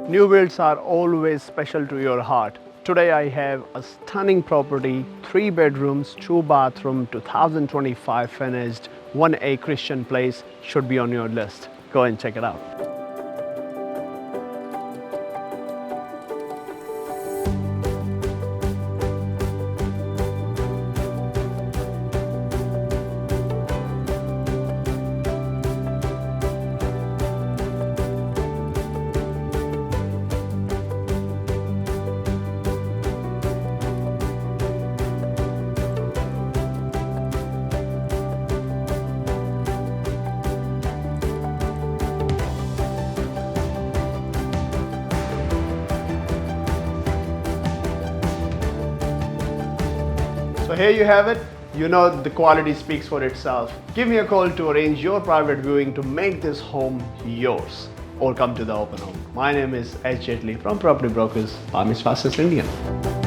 New builds are always special to your heart. Today I have a stunning property, 3 bedrooms, 2 bathroom, 2025 finished, 1A Christian place, should be on your list. Go and check it out. So here you have it. You know the quality speaks for itself. Give me a call to arrange your private viewing to make this home yours, or come to the open home. My name is S. Jetli from Property Brokers, Palmerston, Linea.